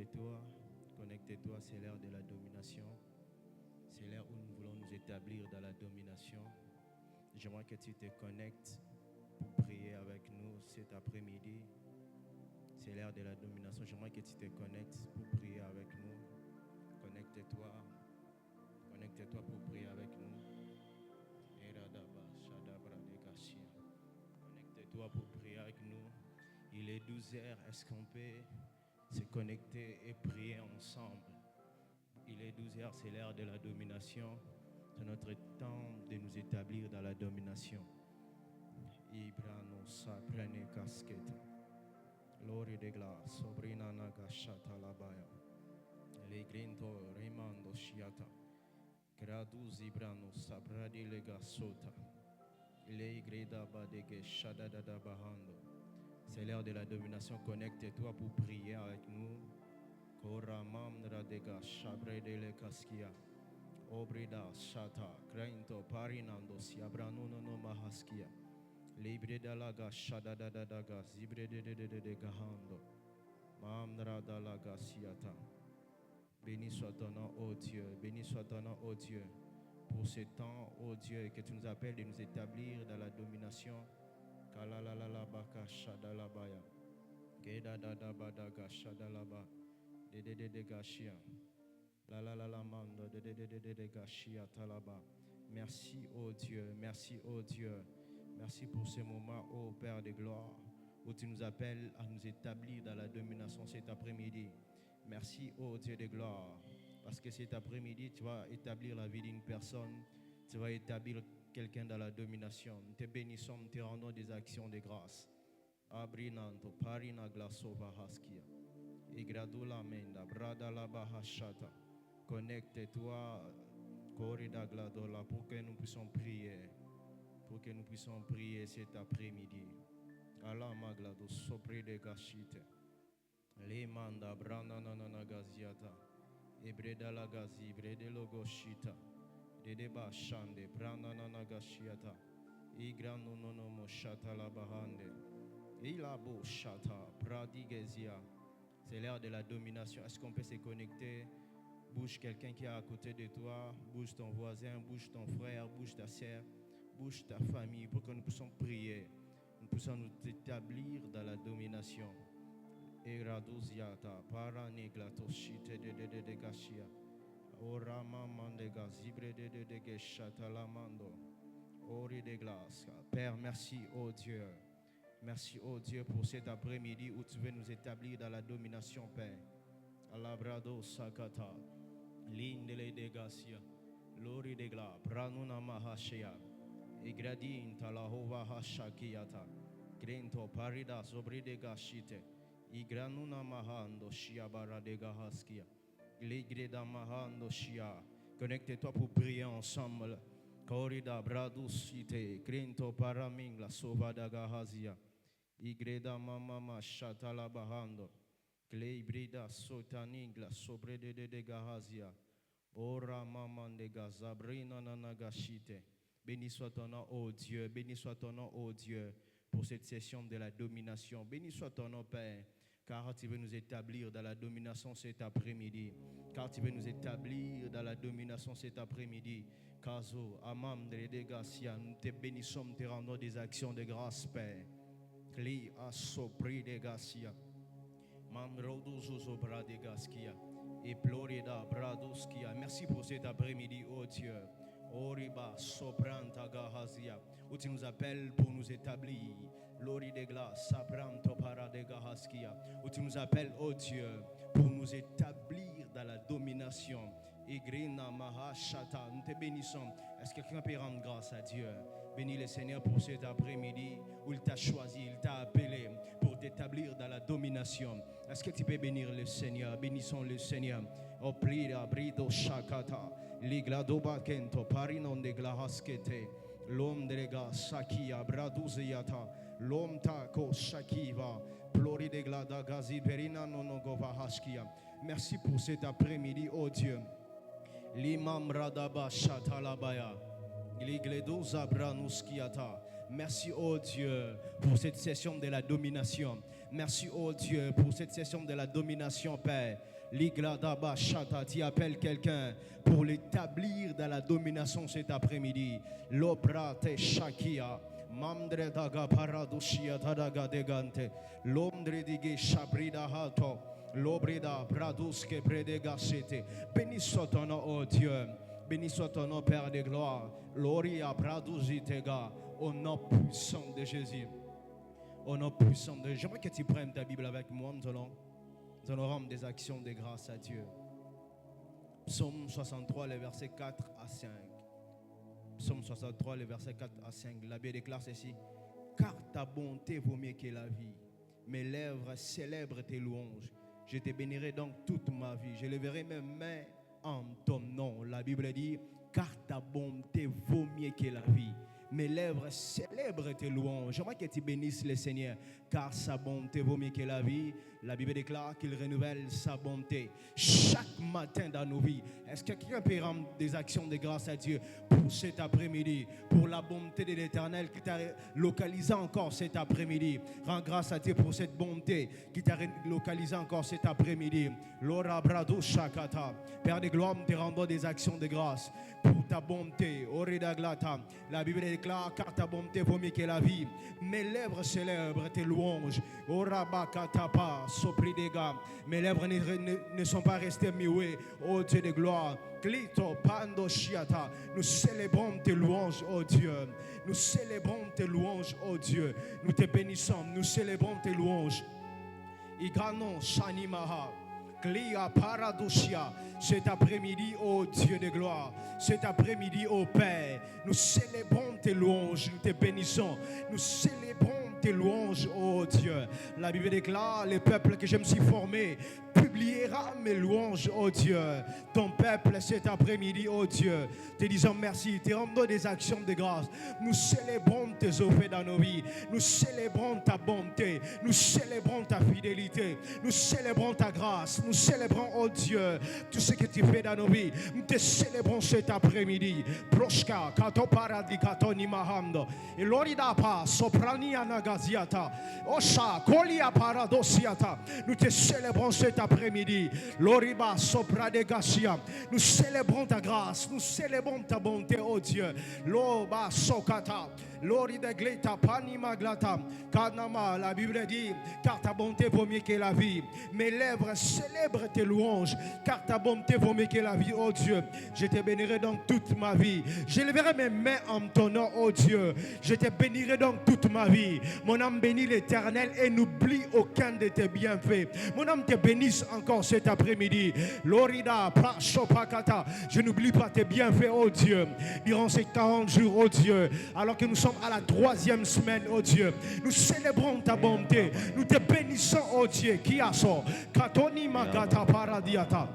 connecte-toi, c'est l'heure de la domination. C'est l'heure où nous voulons nous établir dans la domination. J'aimerais que tu te connectes pour prier avec nous cet après-midi. C'est l'heure de la domination. J'aimerais que tu te connectes pour prier avec nous. Connecte-toi pour prier avec nous. Connecte-toi pour prier avec nous. Il est 12h. Est-ce qu'on peut se connecter et prier ensemble? Il est 12h, c'est l'heure de la domination. C'est notre temps de nous établir dans la domination. Ibrano saprene casquette. Lori de glace, sobrina nagashata labaya. Le grinto remando shiata. Graduz ibrano sabradi legasota. Le greda badege shadadada bahando. C'est l'heure de la domination. Connecte-toi pour prier avec nous. Koramamdra dega shabre de le casquia. Obrida shata. Grinto parinando siabrano no mahaskia. Libre de la gashada da da da ga zibre de gahando. Mamdra da la gasiata. Béni soit ton nom, ô Dieu. Béni soit ton nom, ô Dieu. Pour ce temps, ô Dieu, que tu nous appelles de nous établir dans la domination. Kalalalala baka shada la baya. Geda da da bada gashada la ba. De gashia. La la la la mando de gashia talaba. Merci, ô Dieu. Merci, ô Dieu. Merci pour ce moment, ô Père de gloire, où tu nous appelles à nous établir dans la domination cet après-midi. Merci, ô Dieu de gloire, parce que cet après-midi, tu vas établir la vie d'une personne, tu vas établir quelqu'un dans la domination. Nous te bénissons, nous te rendons des actions de grâce. Abrinanto, parina glasova haskia. Igradula menda, brada la bahashata. Connecte-toi, corrida gladola, pour que nous puissions prier. Pour que nous puissions prier cet après-midi. Allah maglado sopri de gashite. Le manda branda nanana gaziata. Ebreda la gazi, brede logoshita. Dedeba shande, branda nana gashiata. Igrano nono moshata la bahande. Ilabo shata, pradigezia. C'est l'heure de la domination. Est-ce qu'on peut se connecter? Bouge quelqu'un qui est à côté de toi. Bouge ton voisin, bouge ton frère, bouge ta sœur. Bouge ta famille pour que nous puissions prier, nous puissions nous établir dans la domination. Eradoziata, paraneglatosite de gashia, orama mandega zibre de geshata lamando, ori de glace. Père, merci, ô Dieu. Merci, ô Dieu, pour cet après-midi où tu veux nous établir dans la domination, Père. Alabrado sakata, l'indele de gasia, l'ori de gla, pranuna mahashia. Igradin talahova hashakiata. Grento parida sobre de gashite. Igranuna mahando shiabara de gahaskia. Ligreda mahando shia. Connecte-toi pour prier ensemble. Corrida bradusite. Grento paramingla sovada gahazia. Igreda mama shatala bahando. Gleibrida sotaningla sobre de gahazia. Ora mama de gazabrina nanagashite. Béni soit ton nom, ô Dieu. Béni soit ton nom, ô Dieu, pour cette session de la domination. Béni soit ton nom, Père, car tu veux nous établir dans la domination cet après-midi. Car tu veux nous établir dans la domination cet après-midi. Kazo, Amam, Degasia, nous te bénissons, nous te rendons des actions de grâce, Père. Cli asopri de Gasia. Mamroduzo bradegaskia. Et Plorida braduskia. Merci pour cet après-midi, ô Dieu. Oriba sopranta gahazia, où tu nous appelles pour nous établir. Lori de glace, sabranto para de gahaskia, où tu nous appelles, oh Dieu, pour nous établir dans la domination. Igrina mahashata, nous te bénissons. Est-ce que quelqu'un peut rendre grâce à Dieu? Bénis le Seigneur pour cet après-midi où il t'a choisi, il t'a appelé pour t'établir dans la domination. Est-ce que tu peux bénir le Seigneur? Bénissons le Seigneur. Oplida brido shakata, ligladoba kento parinon de glahaskete, l'homme de ga sakia braduziata, l'homme tako shakiva, plori de glada gazi perina nonogova haskia. Merci pour cet après-midi, oh Dieu. L'imam radaba shatalabaya. Gligleduza branuskiata. Merci, oh Dieu, pour cette session de la domination. Merci, oh Dieu, pour cette session de la domination, Père. L'Igladaba Shata, tu appelles quelqu'un pour l'établir dans la domination cet après-midi. L'obra te shakia. Mamdre daga paradushia tadaga degante. L'omdre dige shabrida hato. L'obrida praduske predega sete. Béni soit ton nom, oh Dieu. Béni soit ton nom, Père de gloire. Gloria praduzitega. Au nom puissant de Jésus. Au nom puissant de Jésus. J'aimerais que tu prennes ta Bible avec moi. Nous allons rendre des actions de grâce à Dieu. Psaume 63, les versets 4 à 5. Psaume 63, les versets 4 à 5. La Bible déclare ceci. Car ta bonté vaut mieux que la vie. Mes lèvres célèbrent tes louanges. Je te bénirai donc toute ma vie. Je leverai mes mains en ton nom. La Bible dit, car ta bonté vaut mieux que la vie. Mes lèvres célèbrent tes louanges. J'aimerais que tu bénisses le Seigneur, car sa bonté vaut mieux que la vie. La Bible déclare qu'il renouvelle sa bonté chaque matin dans nos vies. Est-ce que quelqu'un peut rendre des actions de grâce à Dieu pour cet après-midi, pour la bonté de l'Éternel qui t'a localisé encore cet après-midi? Rends grâce à Dieu pour cette bonté qui t'a localisé encore cet après-midi. L'ora brado shakata. Père de gloire, nous te rendons des actions de grâce pour ta bonté. Orida glata. La Bible déclare, car ta bonté vaut mieux que la vie. Mes lèvres célèbrent tes louanges. Orabakatapa. Mes lèvres ne sont pas restées muées, ô Dieu de gloire. Clito, pando, shiata. Nous célébrons tes louanges, ô Dieu. Nous célébrons tes louanges, ô Dieu. Nous te bénissons, nous célébrons tes louanges. Igano, shanimaha. Clia paradoxia. Cet après-midi, ô Dieu de gloire. Cet après-midi, ô Père. Nous célébrons tes louanges, nous te bénissons. Nous célébrons tes louanges, oh Dieu. La Bible déclare, le peuple que je me suis formé publiera mes louanges, oh Dieu. Ton peuple cet après-midi, oh Dieu, te disons merci, te rendons des actions de grâce. Nous célébrons tes offres dans nos vies. Nous célébrons ta bonté. Nous célébrons ta fidélité. Nous célébrons ta grâce. Nous célébrons, oh Dieu, tout ce que tu fais dans nos vies. Nous te célébrons cet après-midi. Proshka, kato paradis, kato nimahando. Et l'orida pa, soprani anagaziata. Osha, kolia paradosiata. Nous te célébrons cet après-midi. L'oriba, sopra de gasia. Nous célébrons ta grâce. Nous célébrons ta bonté, oh Dieu. Loba, sokata. Lori de gleta, panima glata. Kanama, la Bible dit, car ta bonté vaut mieux que la vie. Mes lèvres célèbrent tes louanges, car ta bonté vaut mieux que la vie, oh Dieu. Je te bénirai donc toute ma vie. Je leverai mes mains en ton nom, oh Dieu. Je te bénirai donc toute ma vie. Mon âme bénit l'Éternel et n'oublie aucun de tes bienfaits. Mon âme te bénisse encore cet après-midi. Lorida, prachopakata. Je n'oublie pas tes bienfaits, oh Dieu. Durant ces 40 jours, oh Dieu, alors que nous sommes à la 3e semaine, oh Dieu, nous célébrons ta bonté. Nous te bénissons, oh Dieu. Qui a son katoni magata paradiata.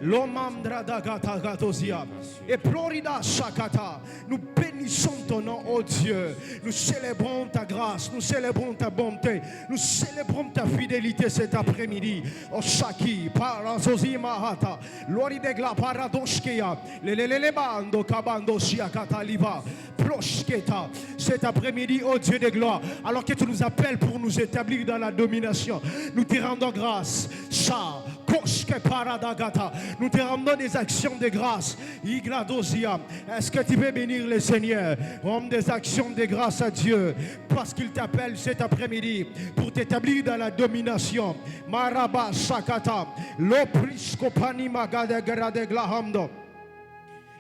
L'omandra d'agata gatosia et Florida shakata. Nous bénissons ton nom, oh Dieu. Nous célébrons ta grâce, nous célébrons ta bonté, nous célébrons ta fidélité cet après-midi. Oh Shaki, parazosi mahata, Loridegla paradoshkia, le bando kabando shiakata liva, proshketa. Cet après-midi, oh Dieu de gloire, alors que tu nous appelles pour nous établir dans la domination, nous te rendons grâce. Sha, koshke paradagata. Nous te rendons des actions de grâce. Est-ce que tu veux bénir le Seigneur? Rends des actions de grâce à Dieu parce qu'il t'appelle cet après-midi pour t'établir dans la domination. Maraba Shakata. L'opriscopani magade grade glahamdo.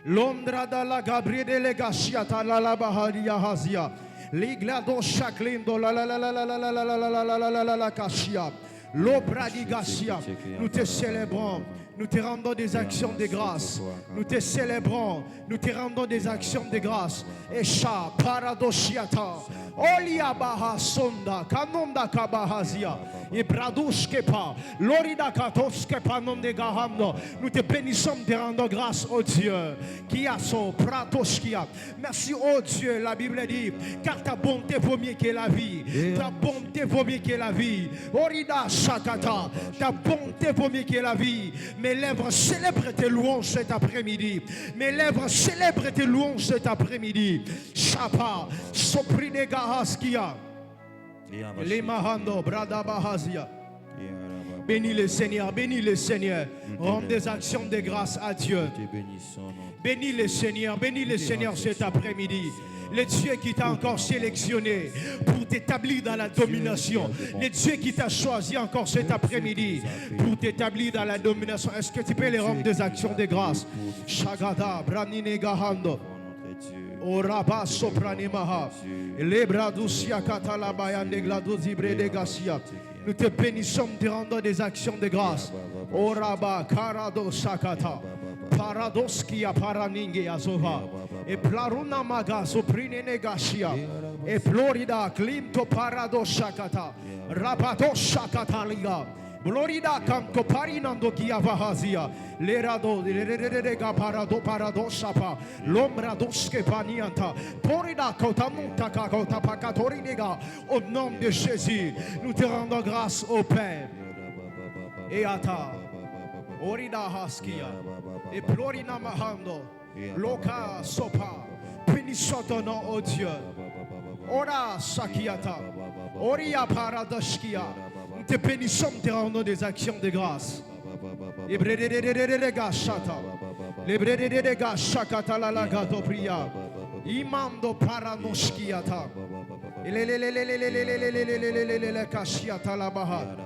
Londra da la Gabriele Legashiata la la Baharia Hazia. Liglado Shaklindo la la la la la la la la la la la la la Kashia. L'obradigasia. Nous te célébrons. Nous te rendons des actions de grâce. Nous te célébrons. Nous te rendons des actions de grâce. Esha paradoshiata. Olia baha sonda. Kanonda kabahazia. Et bradushkepa. Lorida katoskepa non de gahamno. Nous te bénissons, te rendons grâce, oh Dieu. Qui a son pratoshkia. Merci, oh Dieu. La Bible dit, car ta bonté vaut mieux que la vie. Ta bonté vaut mieux que la vie. Orida Shakata. Ta bonté pour mieux que la vie. Mes lèvres célèbrent tes louanges cet après-midi. Mes lèvres célèbrent tes louanges cet après-midi. Shapa, Soprine Gahaskia. Les Mahando, Brada Bahazia. Bénis le Seigneur, bénis le Seigneur. Rends des actions de grâce à Dieu. Bénis le Seigneur cet après-midi. Le Dieu qui t'a encore sélectionné pour t'établir dans la domination. Le Dieu qui t'a choisi encore cet après-midi pour t'établir dans la domination. Est-ce que tu peux les rendre des actions de grâce? Shagada, Branine Gahando. Oraba Sopranimaha. Lebradusia Katalabaya Negladuzi Bredegasia. Nous te bénissons, te rendons des actions de grâce. Oraba Karado Sakata. Paradoskia Paraninge Azova. E Plaruna Maga Soprine Negasia. E Florida Klimto Parado Sakata. Rabato Sakata Liga. Florida Kanko Parinando Kiavahazia. Lerado Lerega Parado Paradosapa. L'ombra doske panianta. Porida Kotamunta Kakota Pakatoriga. Au nom de Jésus, nous te rendons grâce au Père. Et Ata. Orida Haskia. Et Florina Mahando. Loka Sopa. Bénissons ton nom, oh Dieu. Ora Sakiata. Oria Paradoskia. Nous te bénissons, te rendons des actions de grâce. Les bredega shata. Les bredega shakata la gato priya. Imando paranoskiata. Le kashiata la baha.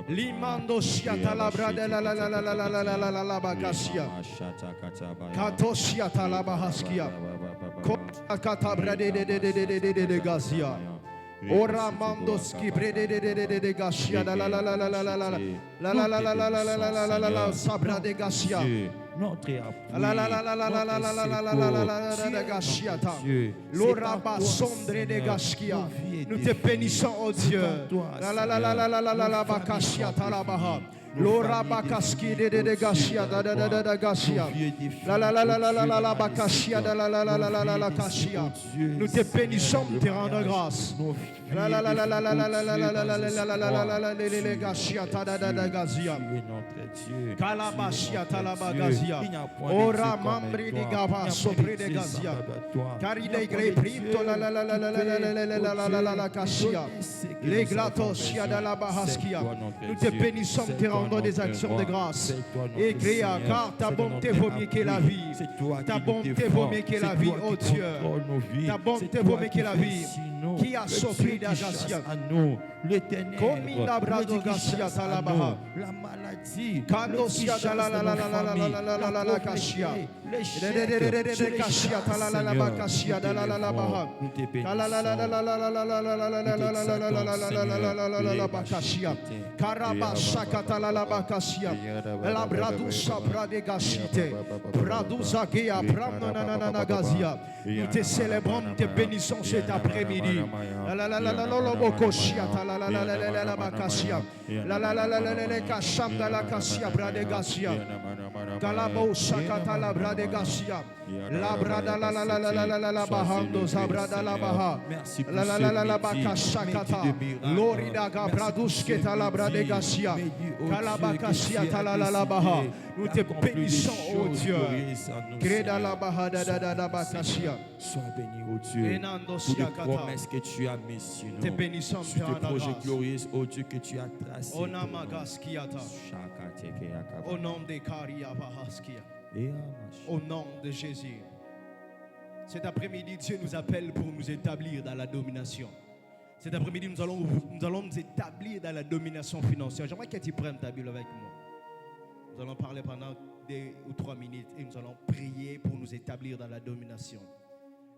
Limando shiata la brada la bakasia. Katoshiata la bahaskia. Kata brade de gazia. Ora mandoski brede de gashia la sabra de gashia la gashiata l'ora basombre de gashia. Nous te bénissons, oh Dieu. La bakashiata la baha. L'ora bakaski de gashia da gashia. La bakashia la kashia. Nous te bénissons, te rendons grâce. Kalabashiata la bagazia. Ora mambri di gava sopri de gazia. Caride greprinto la kashia. Les glatosia de la bahaskia. Nous te bénissons, te rendons des actions de grâce. Et créa, car ta bonté vaut mieux que la vie. Ta bonté vaut mieux que la vie, oh Dieu. Ta bonté vaut mieux que la vie. Qui a souffert d'Agasia à nous, l'Éternel, la maladie, nous te célébrons, te bénissons cet après-midi. Kalabo Shakata la brade Gasia. La brada la bahando zabrada la baha. La bakashakata. Lorida gabradusketa la brade Gasia. Kalabakasia la baha. Nous te bénissons, oh Dieu. Greda la baha da bakasia. Sois béni, oh Dieu, pour les promesses que tu as mises sur nous. Te bénissons, sur tes projets glorieux, oh Dieu, que tu as tracés. Au nom de Karia Bahaskia. Au nom de Jésus. Cet après-midi, Dieu nous appelle pour nous établir dans la domination. Cet après-midi, nous allons nous établir dans la domination financière. J'aimerais que tu prennes ta Bible avec moi. Nous allons parler pendant 2 ou 3 minutes et nous allons prier pour nous établir dans la domination.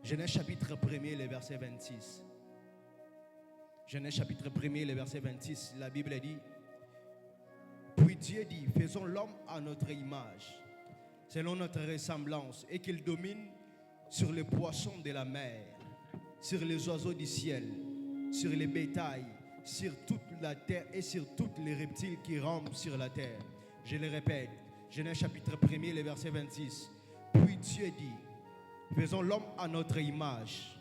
Genèse chapitre 1er, le verset 26. Genèse chapitre 1er, le verset 26. La Bible dit: puis Dieu dit, faisons l'homme à notre image, selon notre ressemblance, et qu'il domine sur les poissons de la mer, sur les oiseaux du ciel, sur les bétails, sur toute la terre et sur tous les reptiles qui rampent sur la terre. Je le répète, Genèse chapitre 1er, le verset 26. Puis Dieu dit, faisons l'homme à notre image,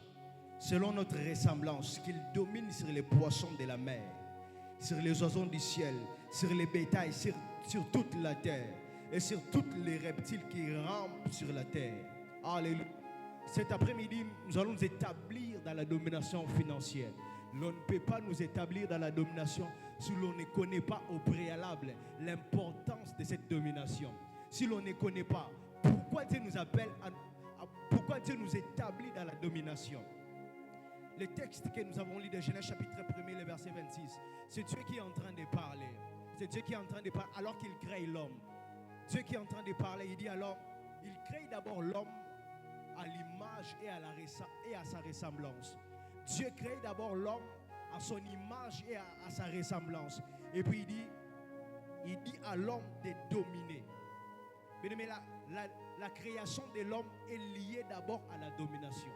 selon notre ressemblance, qu'il domine sur les poissons de la mer, sur les oiseaux du ciel, sur les bétails, sur toute la terre et sur tous les reptiles qui rampent sur la terre. Alléluia. Cet après-midi, nous allons nous établir dans la domination financière. L'on ne peut pas nous établir dans la domination si l'on ne connaît pas au préalable l'importance de cette domination. Si l'on ne connaît pas pourquoi Dieu nous appelle, pourquoi Dieu nous établit dans la domination. Le texte que nous avons lu de Genèse chapitre 1er, le verset 26, c'est Dieu qui est en train de parler. C'est Dieu qui est en train de parler alors qu'il crée l'homme. Dieu qui est en train de parler, il dit alors, il crée d'abord l'homme à l'image et à sa ressemblance. Dieu crée d'abord l'homme à son image et à sa ressemblance. Et puis il dit à l'homme de dominer. Mais la création de l'homme est liée d'abord à la domination.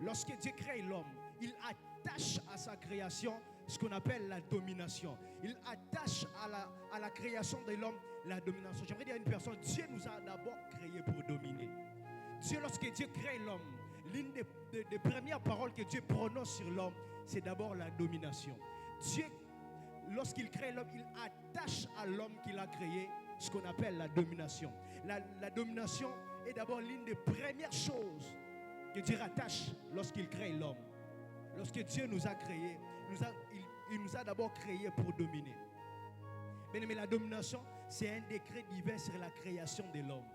Lorsque Dieu crée l'homme, il attache à sa création ce qu'on appelle la domination. Il attache à la création de l'homme la domination. J'aimerais dire à une personne, Dieu nous a d'abord créés pour dominer. Dieu, lorsque Dieu crée l'homme, l'une des premières paroles que Dieu prononce sur l'homme, c'est d'abord la domination. Dieu, lorsqu'il crée l'homme, il attache à l'homme qu'il a créé ce qu'on appelle la domination. La domination est d'abord l'une des premières choses que Dieu rattache lorsqu'il crée l'homme. Lorsque Dieu nous a créés, il nous a d'abord créés pour dominer. Mais la domination, c'est un décret divin sur la création de l'homme.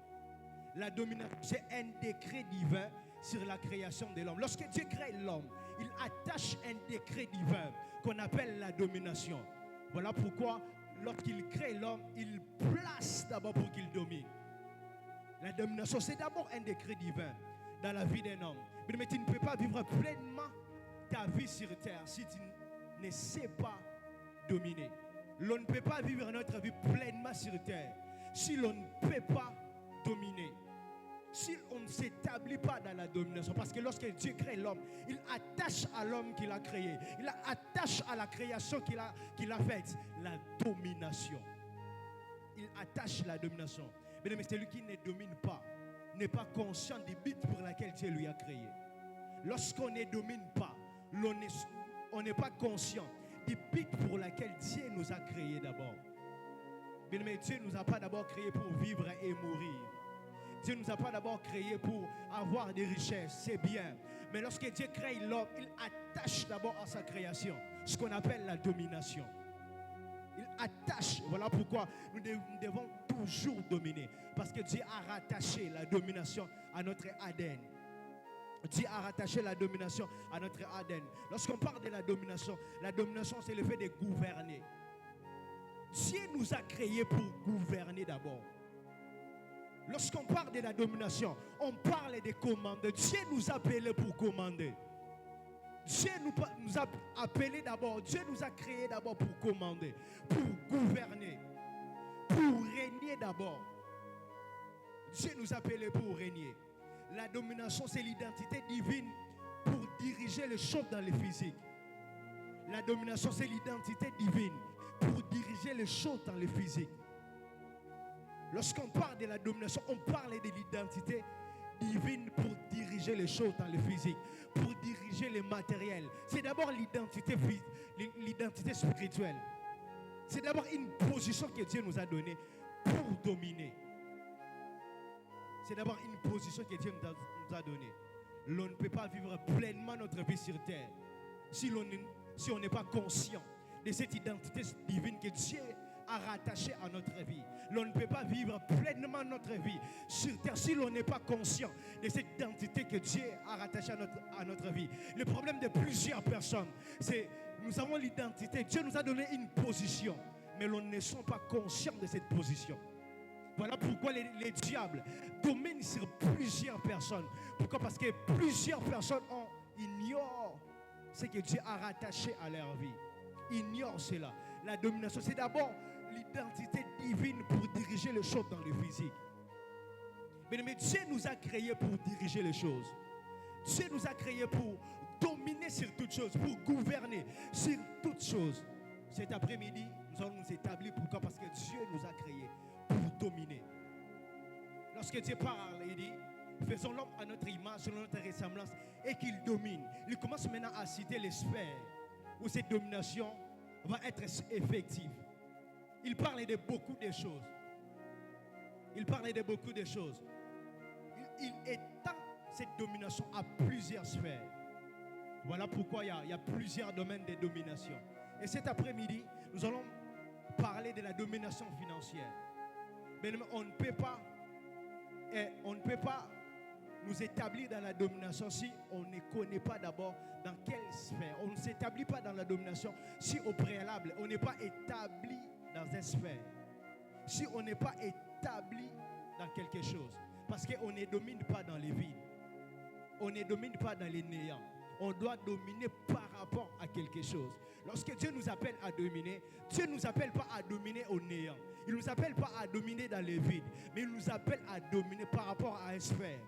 La domination, c'est un décret divin sur la création de l'homme. Lorsque Dieu crée l'homme, il attache un décret divin qu'on appelle la domination. Voilà pourquoi, lorsqu'il crée l'homme, il place d'abord pour qu'il domine. La domination, c'est d'abord un décret divin dans la vie d'un homme. Mais tu ne peux pas vivre pleinement ta vie sur terre si tu ne sais pas dominer. L'on ne peut pas vivre notre vie pleinement sur terre si l'on ne peut pas dominer. Si on ne s'établit pas dans la domination. Parce que lorsque Dieu crée l'homme, il attache à l'homme qu'il a créé. Il attache à la création qu'il a faite la domination. Il attache la domination. Mais celui qui ne domine pas n'est pas conscient des buts pour lesquels Dieu lui a créé. Lorsqu'on ne domine pas, on n'est pas conscient des buts pour lesquels Dieu nous a créés d'abord. Mais Dieu ne nous a pas d'abord créés pour vivre et mourir. Dieu ne nous a pas d'abord créés pour avoir des richesses, c'est bien. Mais lorsque Dieu crée l'homme, il attache d'abord à sa création ce qu'on appelle la domination. Il attache, voilà pourquoi nous devons toujours dominer. Parce que Dieu a rattaché la domination à notre ADN. Dieu a rattaché la domination à notre ADN. Lorsqu'on parle de la domination c'est le fait de gouverner. Dieu nous a créés pour gouverner d'abord. Lorsqu'on parle de la domination, on parle de commander. Dieu nous a appelés pour commander. Dieu nous a appelés d'abord, Dieu nous a créés d'abord pour commander, pour gouverner, pour régner d'abord. Dieu nous a appelés pour régner. La domination, c'est l'identité divine pour diriger les choses dans le physique. La domination, c'est l'identité divine pour diriger les choses dans le physique. Lorsqu'on parle de la domination, on parle de l'identité divine pour diriger les choses dans le physique, pour diriger les matériels. C'est d'abord l'identité spirituelle. C'est d'abord une position que Dieu nous a donnée pour dominer. C'est d'abord une position que Dieu nous a donnée. L'on ne peut pas vivre pleinement notre vie sur terre si on n'est pas conscient de cette identité divine que Dieu a rattachée à notre vie. L'on ne peut pas vivre pleinement notre vie sur terre si l'on n'est pas conscient de cette identité que Dieu a rattachée à notre vie. Le problème de plusieurs personnes, c'est nous avons l'identité. Dieu nous a donné une position, mais l'on ne sont pas conscients de cette position. Voilà pourquoi les diables dominent sur plusieurs personnes. Pourquoi? Parce que plusieurs personnes ignorent ce que Dieu a rattaché à leur vie. Ignorent cela. La domination, c'est d'abord l'identité divine pour diriger les choses dans le physique. Mais Dieu nous a créés pour diriger les choses. Dieu nous a créés pour dominer sur toutes choses, pour gouverner sur toutes choses. Cet après-midi, nous allons nous établir. Pourquoi? Parce que Dieu nous a créés pour dominer. Lorsque Dieu parle, il dit, faisons l'homme à notre image, selon notre ressemblance, et qu'il domine. Il commence maintenant à citer les sphères où cette domination va être effectif. Il parlait de beaucoup de choses. Il parlait de beaucoup de choses. Il étend cette domination à plusieurs sphères. Voilà pourquoi il y a plusieurs domaines de domination. Et cet après-midi, nous allons parler de la domination financière. Mais on ne peut pas nous établir dans la domination si on ne connaît pas d'abord dans quelle sphère. On ne s'établit pas dans la domination si au préalable on n'est pas établi dans une sphère. Si on n'est pas établi dans quelque chose. Parce qu'on ne domine pas dans les vides. On ne domine pas dans les néants. On doit dominer par rapport à quelque chose. Lorsque Dieu nous appelle à dominer, Dieu ne nous appelle pas à dominer au néant. Il ne nous appelle pas à dominer dans les vides. Mais il nous appelle à dominer par rapport à une sphère,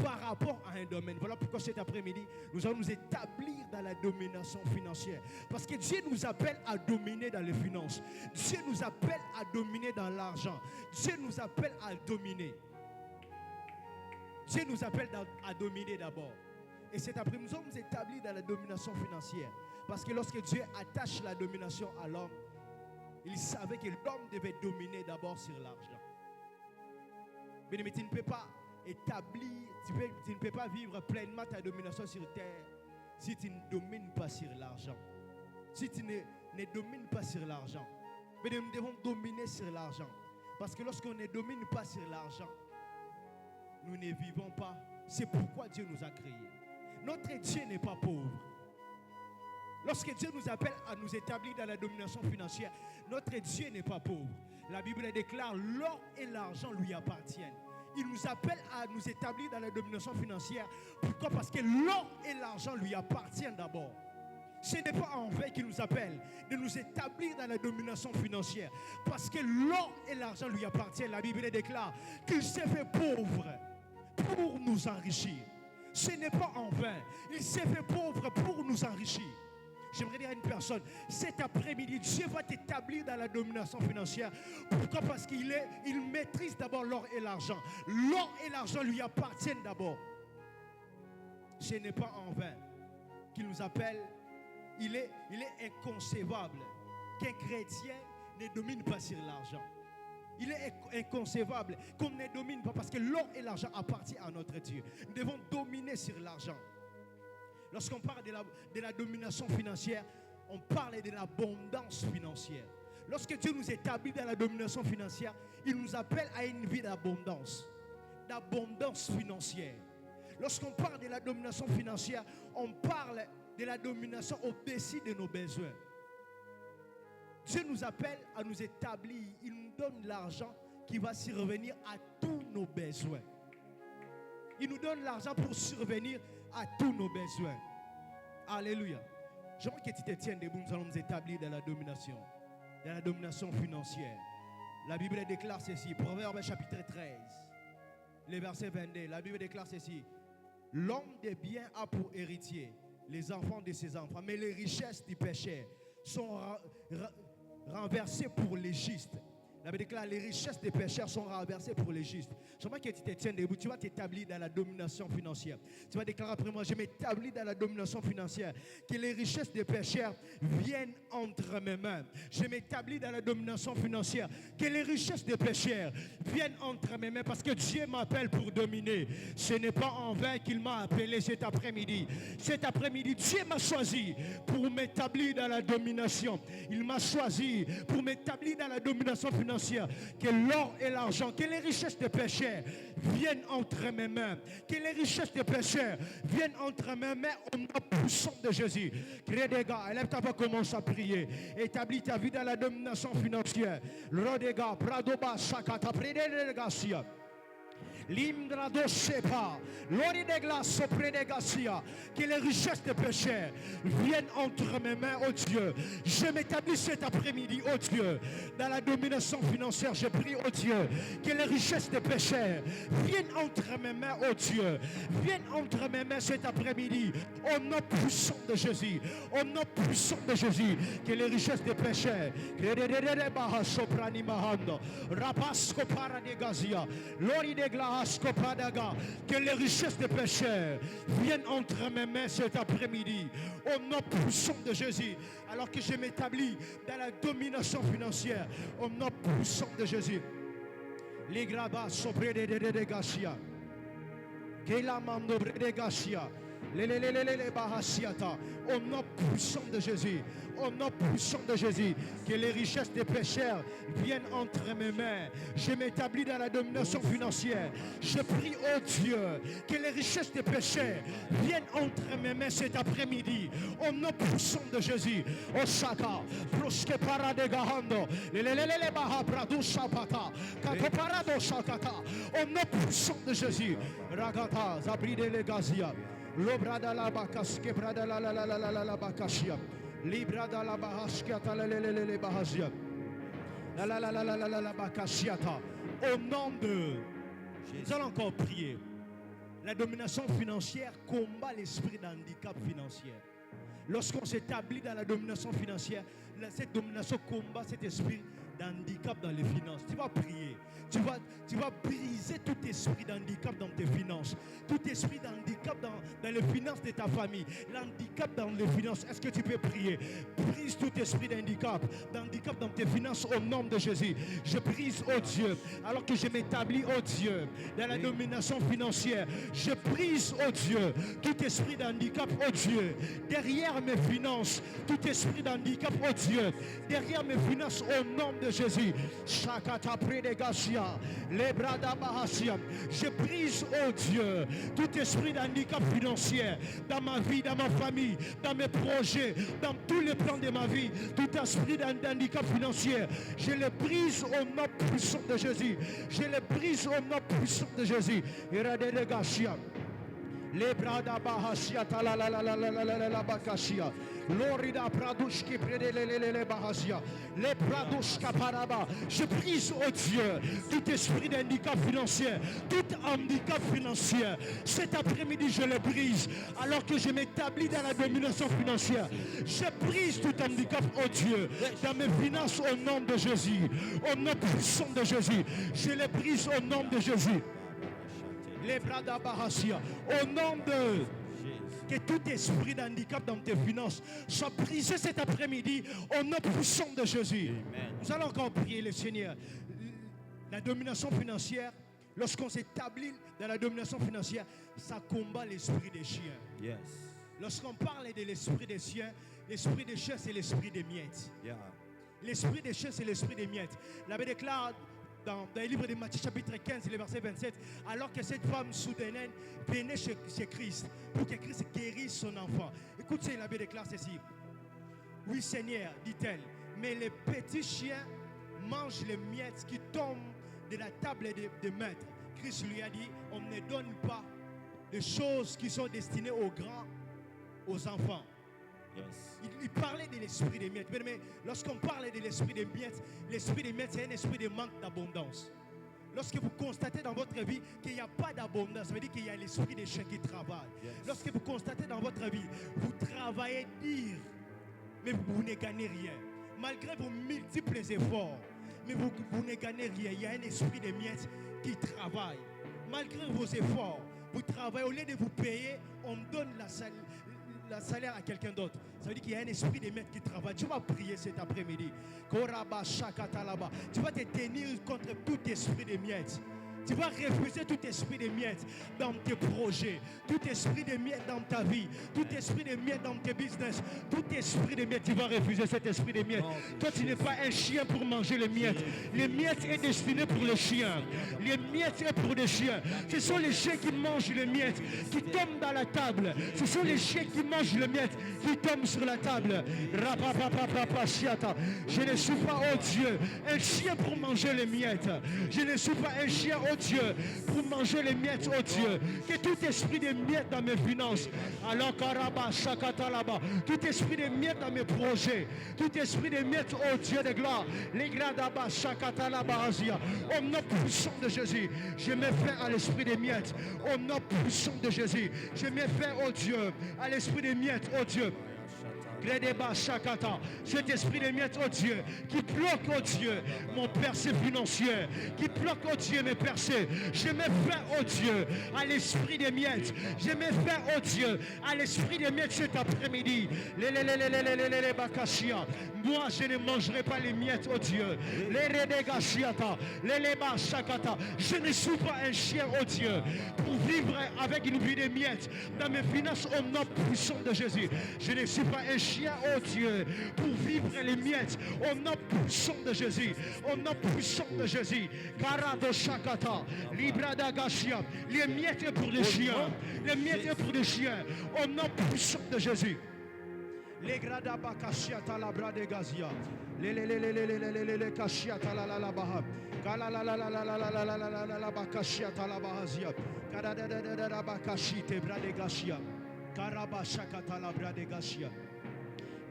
par rapport à un domaine. Voilà pourquoi cet après-midi, nous allons nous établir dans la domination financière. Parce que Dieu nous appelle à dominer dans les finances. Dieu nous appelle à dominer dans l'argent. Dieu nous appelle à dominer. Dieu nous appelle à dominer d'abord. Et cet après-midi, nous sommes établis dans la domination financière. Parce que lorsque Dieu attache la domination à l'homme, il savait que l'homme devait dominer d'abord sur l'argent. Mais tu ne peux pas établir, tu ne peux pas vivre pleinement ta domination sur terre si tu ne domines pas sur l'argent. Si tu ne domines pas sur l'argent. Mais nous devons dominer sur l'argent. Parce que lorsqu'on ne domine pas sur l'argent, nous ne vivons pas. C'est pourquoi Dieu nous a créés. Notre Dieu n'est pas pauvre. Lorsque Dieu nous appelle à nous établir dans la domination financière, notre Dieu n'est pas pauvre. La Bible déclare l'or et l'argent lui appartiennent. Il nous appelle à nous établir dans la domination financière. Pourquoi? Parce que l'or et l'argent lui appartiennent d'abord. Ce n'est pas en vain qu'il nous appelle de nous établir dans la domination financière. Parce que l'or et l'argent lui appartiennent. La Bible déclare qu'il s'est fait pauvre pour nous enrichir. Ce n'est pas en vain. Il s'est fait pauvre pour nous enrichir. J'aimerais dire à une personne, cet après-midi, Dieu va t'établir dans la domination financière. Pourquoi? Parce qu'il maîtrise d'abord l'or et l'argent. L'or et l'argent lui appartiennent d'abord. Ce n'est pas en vain qu'il nous appelle. Il est inconcevable qu'un chrétien ne domine pas sur l'argent. Il est inconcevable qu'on ne domine pas parce que l'or et l'argent appartiennent à notre Dieu. Nous devons dominer sur l'argent. Lorsqu'on parle de la domination financière, on parle de l'abondance financière. Lorsque Dieu nous établit dans la domination financière, il nous appelle à une vie d'abondance financière. Lorsqu'on parle de la domination financière, on parle de la domination au-dessus de nos besoins. Dieu nous appelle à nous établir. Il nous donne l'argent qui va survenir à tous nos besoins. Il nous donne l'argent pour survenir à tous nos besoins. Alléluia. J'aimerais que tu te tiennes debout. Nous allons nous établir dans la domination financière. La Bible déclare ceci. Proverbe chapitre 13, le verset 22. La Bible déclare ceci. L'homme des biens a pour héritier les enfants de ses enfants, mais les richesses du péché sont renversées pour les justes. La Bible déclare les richesses des pécheurs sont renversées pour les justes. J'aimerais que tu te tiennes debout. Tu vas t'établir dans la domination financière. Tu vas déclarer après moi, je m'établis dans la domination financière. Que les richesses des pécheurs viennent entre mes mains. Je m'établis dans la domination financière. Que les richesses des pécheurs viennent entre mes mains parce que Dieu m'appelle pour dominer. Ce n'est pas en vain qu'il m'a appelé cet après-midi. Cet après-midi, Dieu m'a choisi pour m'établir dans la domination. Il m'a choisi pour m'établir dans la domination financière. Que l'or et l'argent, que les richesses des pécheurs viennent entre mes mains. Que les richesses des pécheurs viennent entre mes mains au nom puissant de Jésus. Crée des gars, élève ta voix, commence à prier. Établis ta vie dans la domination financière. Le des gars, Pradoba, Sakata, Prédégacia. L'imdrado sepa, l'ori de glace auprès de Gassia, que les richesses des pécheurs viennent entre mes mains, oh Dieu. Je m'établis cet après-midi, oh Dieu, dans la domination financière. Je prie, oh Dieu, que les richesses des pécheurs viennent entre mes mains, oh Dieu. Viennent entre mes mains cet après-midi, au nom puissant de Jésus. Au nom puissant de Jésus, que les richesses des pécheurs, Rapasco para de Gazia, l'ori de glace. Que les richesses des pécheurs viennent entre mes mains cet après-midi. Au nom puissant de Jésus. Alors que je m'établis dans la domination financière. Au nom puissant de Jésus. Les grabas sobre de Gashia. Que la mando de Gashia. Les bahasiata. Au nom puissant de Jésus. Au nom puissant de Jésus, que les richesses des pécheurs viennent entre mes mains. Je m'établis dans la domination financière. Je prie, oh Dieu, que les richesses des pécheurs viennent entre mes mains cet après-midi. Au nom puissant de Jésus. Au Shaka, Proske Paradegahando, les Bahabradu Shapata, Katoparado Shakata. Au nom puissant de Jésus. Ragata, Zabride Legazia, Lobrada la Bakaske, Brada la Bakashia. Libra da la bahashiata le bahasia. La bakashiata. Au nom de Jésus. Nous allons encore prier. La domination financière combat l'esprit d'handicap financier. Lorsqu'on s'établit dans la domination financière, cette domination combat cet esprit d'handicap dans les finances. Tu vas prier. Tu vas briser tout esprit d'handicap dans tes finances. Tout esprit d'handicap dans les finances de ta famille. L'handicap dans les finances. Est-ce que tu peux prier? Brise tout esprit d'handicap dans tes finances au nom de Jésus. Je brise, oh Dieu, alors que je m'établis, oh Dieu, dans la domination financière. Je brise, oh Dieu, tout esprit d'handicap, oh Dieu, derrière mes finances. Tout esprit d'handicap, oh Dieu, derrière mes finances au nom de Jésus. Shakata Predegasia. Je brise, oh Dieu, tout esprit d'handicap financier dans ma vie, dans ma famille, dans mes projets, dans tous les plans de ma vie. Tout esprit d'handicap financier, je le brise au nom puissant de Jésus. Je le brise au nom puissant de Jésus. Les bras d'Abahasia, la Bakashia, l'orida Pradushki, les Bahasia, les Pradushka Paraba. Je brise, oh Dieu, tout esprit d'handicap financier, tout handicap financier. Cet après-midi, je le brise, alors que je m'établis dans la domination financière. Je brise tout handicap, oh Dieu, dans mes finances au nom de Jésus, au nom puissant de Jésus. Je le brise au nom de Jésus. Les bras d'Abahasia, au nom de que tout esprit d'handicap dans tes finances soit brisé cet après-midi au nom puissant de Jésus. Amen. Nous allons encore prier le Seigneur. La domination financière, lorsqu'on s'établit dans la domination financière, ça combat l'esprit des chiens. Yes. Lorsqu'on parle de l'esprit des chiens c'est l'esprit des miettes. Yeah. L'esprit des chiens c'est l'esprit des miettes. La Bible déclare dans le livre de Matthieu chapitre 15, le verset 27, alors que cette femme soudaine venait chez Christ pour que Christ guérisse son enfant. Écoutez, la Bible déclare ceci. Oui Seigneur, dit-elle, mais les petits chiens mangent les miettes qui tombent de la table de maître. Christ lui a dit, on ne donne pas de choses qui sont destinées aux grands, aux enfants. Yes. Il parlait de l'esprit des miettes. Mais lorsqu'on parle de l'esprit des miettes, c'est un esprit de manque d'abondance. Lorsque vous constatez dans votre vie qu'il n'y a pas d'abondance, ça veut dire qu'il y a l'esprit des chiens qui travaille. Yes. Lorsque vous constatez dans votre vie, vous travaillez dur, mais vous ne gagnez rien. Malgré vos multiples efforts, mais vous ne gagnez rien. Il y a un esprit de miettes qui travaille. Malgré vos efforts, vous travaillez. Au lieu de vous payer, on donne la salaire à quelqu'un d'autre. Ça veut dire qu'il y a un esprit de maître qui travaille. Tu vas prier cet après-midi. Tu vas te tenir contre tout esprit de miettes. Tu vas refuser tout esprit de miettes dans tes projets, tout esprit de miettes dans ta vie, tout esprit de miettes dans tes business, tout esprit de miettes, tu vas refuser cet esprit de miettes. Toi, tu n'es pas un chien pour manger les miettes. Les miettes est destiné pour les chiens. Les miettes est pour les chiens. Ce sont les chiens qui mangent les miettes, qui tombent dans la table. Ce sont les chiens qui mangent les miettes, qui tombent sur la table. Je ne suis pas, oh Dieu, un chien pour manger les miettes. Je ne suis pas un chien, oh Dieu, pour manger les miettes, oh Dieu. Que tout esprit de miettes dans mes finances, alors tout esprit de miettes dans mes projets, tout esprit de miettes, oh Dieu de gloire, les gradaba shakatalaba azia, au nom puissant de Jésus, je mets fin à l'esprit de miettes, au nom puissant de Jésus, je mets fin, oh Dieu, à l'esprit de miettes, oh Dieu. Cet esprit de miettes, oh Dieu, qui bloque, oh Dieu, mon percée financier, qui bloque, oh Dieu, mes percées. Je me fais, oh Dieu, à l'esprit des miettes. Je me fais, oh Dieu, à l'esprit des miettes cet après-midi. Moi, je ne mangerai pas les miettes, oh Dieu. Je ne suis pas un chien, oh Dieu, pour vivre avec une vie de miettes dans mes finances au nom puissant de Jésus. Je ne suis pas un chien, oh Dieu, pour vivre les miettes au nom puissant de Jésus. Au nom puissant de Jésus. Karado Shakata, Librada Gashia. Les miettes est pour les chiens. Les miettes est pour les chiens. Au nom puissant de Jésus. Les grada bakashia talabra de gazia. Les kashia talala baha. Kala la la la la la la la la la la la bakashia talabahazia. Kada da da da da bakashi te brade gashia. Karaba shakata labra de gashia.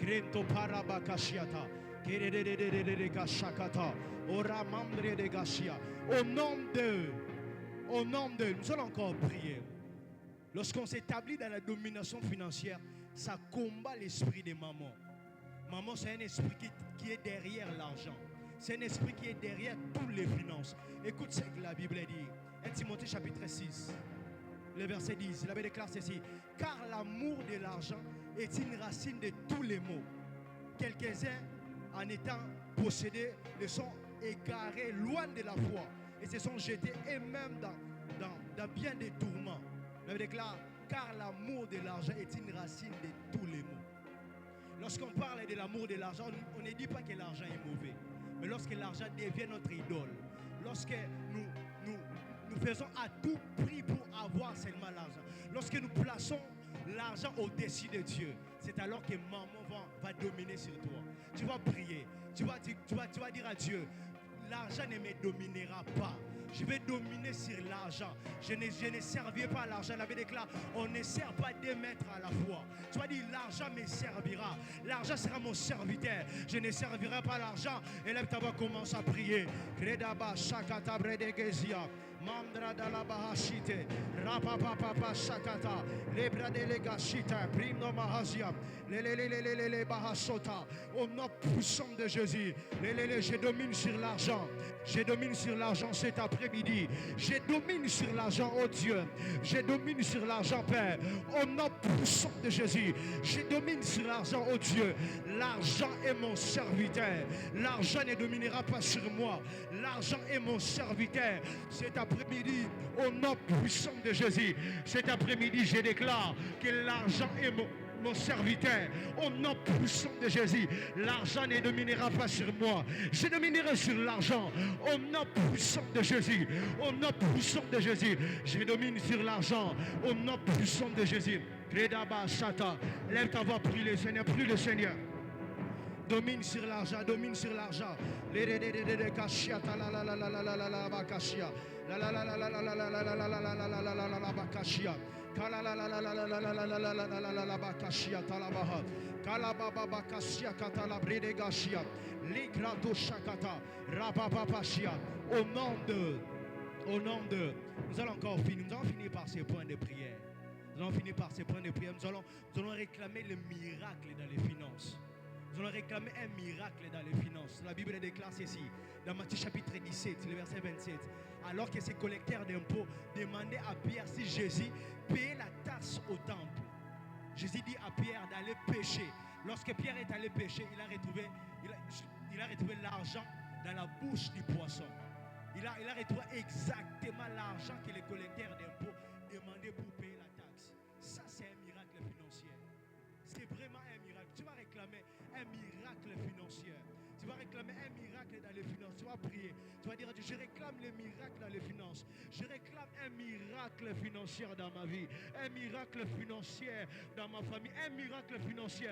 Grento parabakashiata. Kere de gashakata. Ora mambre de gashia. Au nom de, nous allons encore prier. Lorsqu'on s'établit dans la domination financière, ça combat l'esprit de maman. Maman, c'est un esprit qui est derrière l'argent. C'est un esprit qui est derrière toutes les finances. Écoute ce que la Bible dit. 1 Timothée chapitre 6, le verset 10. La Bible déclare ceci. Car l'amour de l'argent est une racine de tous les maux. Quelques-uns, en étant possédés, le sont égarés loin de la foi et se sont jetés eux-mêmes dans bien des tourments. La Bible déclare. Car l'amour de l'argent est une racine de tous les maux. Lorsqu'on parle de l'amour de l'argent, on ne dit pas que l'argent est mauvais. Mais lorsque l'argent devient notre idole, lorsque nous faisons à tout prix pour avoir seulement l'argent, lorsque nous plaçons l'argent au-dessus de Dieu, c'est alors que maman va dominer sur toi. Tu vas prier, tu vas dire à Dieu, l'argent ne me dominera pas. Je vais dominer sur l'argent. Je ne servirai pas à l'argent. La Bible déclare, on ne sert pas deux maîtres à la fois. Tu vas dire, l'argent me servira. L'argent sera mon serviteur. Je ne servirai pas à l'argent. Et là, tu vas commencer à prier. Kredaba shakata bredegezia. Mandra dalla bahashite. Rapapapa shakata. Lebra delegashita. Primo mahazia. Le bahasota. Au nom puissant de Jésus. Je domine sur l'argent. Je domine sur l'argent cet après-midi. Je domine sur l'argent, oh Dieu. Je domine sur l'argent, Père. Au nom puissant de Jésus. Je domine sur l'argent, oh Dieu. L'argent est mon serviteur. L'argent ne dominera pas sur moi. L'argent est mon serviteur. Cet après-midi, au nom puissant de Jésus. Cet après-midi, je déclare que l'argent est mon serviteur, au nom puissant de Jésus. L'argent ne dominera pas sur moi. Je dominerai sur l'argent, au nom puissant de Jésus. Au nom puissant de Jésus. Je domine sur l'argent, au nom puissant de Jésus. Kredaba Shata. Lève ta voix, prie le Seigneur, prie le Seigneur. Domine sur l'argent, domine sur l'argent. Au nom de, nous allons encore finir. Nous allons finir par ces points de prière. Nous allons finir par ces points de prière. Nous allons réclamer le miracle dans les finances. Nous allons réclamer un miracle dans les finances. La Bible déclare ceci, dans Matthieu chapitre 17, le verset 27. Alors que ces collecteurs d'impôts demandaient à Pierre si Jésus payait la taxe au temple. Jésus dit à Pierre d'aller pêcher. Lorsque Pierre est allé pêcher, il a retrouvé l'argent dans la bouche du poisson. Il a retrouvé exactement l'argent que les collecteurs d'impôts demandaient pour payer la taxe. Ça, c'est un miracle financier. C'est vraiment un miracle. Tu vas réclamer un miracle financier. Tu vas réclamer un miracle dans les finances. Tu vas prier. Tu vas dire à Dieu, je réclame le miracle dans les finances. Je réclame un miracle financier dans ma vie. Un miracle financier dans ma famille. Un miracle financier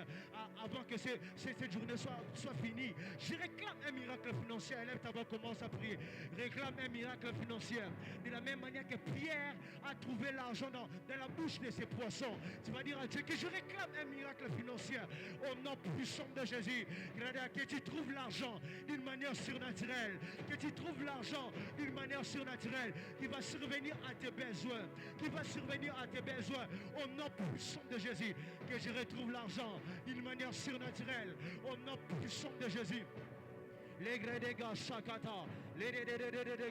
avant que cette journée soit finie. Je réclame un miracle financier. Élève ta voix, commence à prier. Réclame un miracle financier. De la même manière que Pierre a trouvé l'argent dans la bouche de ses poissons. Tu vas dire à Dieu que je réclame un miracle financier. Au nom puissant de Jésus. Que tu trouves l'argent d'une manière surnaturelle. Que tu trouves l'argent d'une manière surnaturelle, qui va survenir à tes besoins, qui va survenir à tes besoins, au nom puissant de Jésus, que je retrouve l'argent d'une manière surnaturelle, au nom puissant de Jésus. Les gars Shakata, les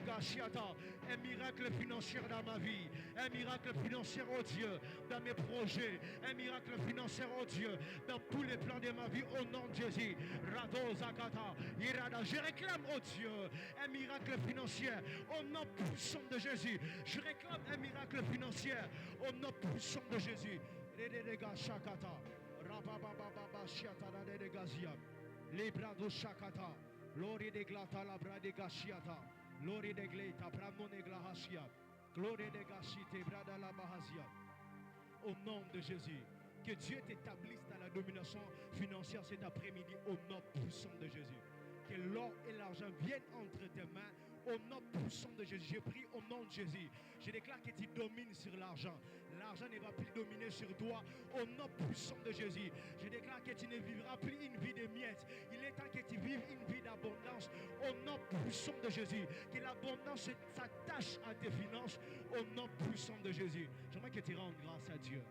gars Shiata, un miracle financier dans ma vie, un miracle financier, oh Dieu, dans mes projets, un miracle financier, oh Dieu, dans tous les plans de ma vie, au nom de Jésus. Rado Zakata, Irada, je réclame, oh Dieu, un miracle financier, au nom puissant de Jésus. Je réclame un miracle financier, au nom puissant de Jésus. Les gars Shakata, Rabababa Shiata, les gazia, les bras de Shakata. Glory de glata la brade gashiata. Glory de gleta bramone glahashia. Glory de gashite brada la bahazia. Au nom de Jésus, que Dieu t'établisse dans la domination financière cet après-midi au nom puissant de Jésus. Que l'or et l'argent viennent entre tes mains au nom puissant de Jésus. Je prie au nom de Jésus. Je déclare que tu domines sur l'argent. L'argent ne va plus dominer sur toi au nom puissant de Jésus. Je déclare que tu ne vivras plus une vie de miettes. Il est temps que tu vives une vie d'abondance au nom puissant de Jésus. Que l'abondance s'attache à tes finances au nom puissant de Jésus. J'aimerais que tu rendes grâce à Dieu.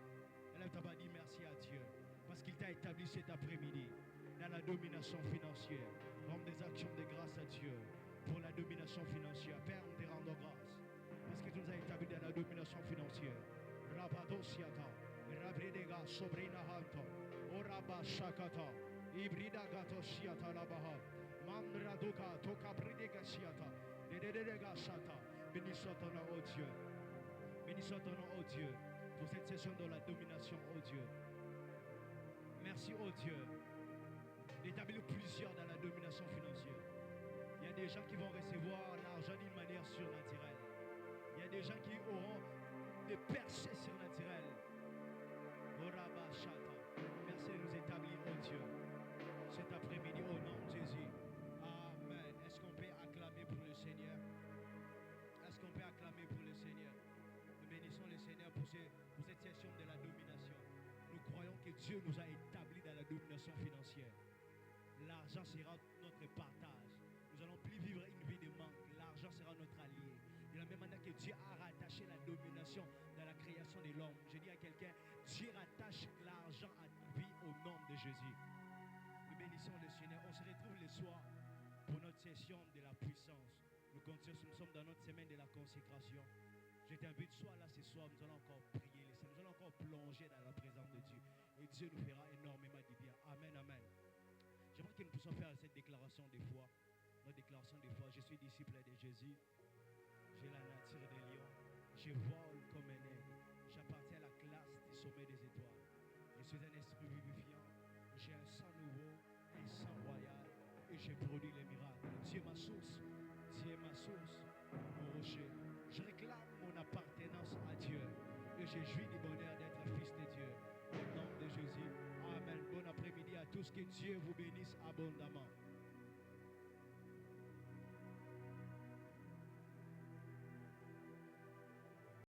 Elle t'a pas dit merci à Dieu parce qu'il t'a établi cet après-midi dans la domination financière. Rends des actions de grâce à Dieu pour la domination financière. Père, nous te rendons grâce parce que tu nous as établis dans la domination financière. Rabadosiata, Rabredega, Sobrina Hanto, Oraba Shakata, Ibrida Gatosiata Labaha, Mandradoka, Tokabridega Siata, Dedega Shata. Béni soit ton nom, oh Dieu. Béni soit ton nom, oh Dieu, pour cette session de la domination, oh Dieu. Merci, oh Dieu, d'établir plusieurs dans la domination financière. Il y a des gens qui vont recevoir l'argent d'une manière surnaturelle. Il y a des gens qui auront des percées surnaturelles. Merci de nous établir, oh Dieu, cet après-midi au nom de Jésus. Amen. Est-ce qu'on peut acclamer pour le Seigneur? Est-ce qu'on peut acclamer pour le Seigneur? Nous bénissons le Seigneur pour cette session de la domination. Nous croyons que Dieu nous a établis dans la domination financière. L'argent sera notre partage. Nous n'allons plus vivre une vie de manque. L'argent sera notre allié. De la même manière que Dieu a rattaché la domination dans la création de l'homme. Je dis à quelqu'un, Dieu rattache l'argent à ta vie au nom de Jésus. Nous bénissons le Seigneur. On se retrouve le soir pour notre session de la puissance. Nous sommes dans notre semaine de la consécration. Je t'invite, sois là ce soir. Nous allons encore prier. Nous allons encore plonger dans la présence de Dieu. Et Dieu nous fera énormément de bien. Amen, amen. J'aimerais que nous puissions faire cette déclaration de foi. Notre déclaration de foi. Je suis disciple de Jésus. J'ai la nature des lions. Je vole comme un aigle. J'appartiens à la classe du sommet des étoiles. Je suis un esprit vivifiant. J'ai un sang nouveau, un sang royal. Et j'ai produit les miracles. Dieu est ma source. Dieu est ma source, mon rocher. Je réclame mon appartenance à Dieu. Et je jouis du bonheur d'être fils de Dieu. Au nom de Jésus. Amen. Bon après-midi à tous. Que Dieu vous bénisse abondamment.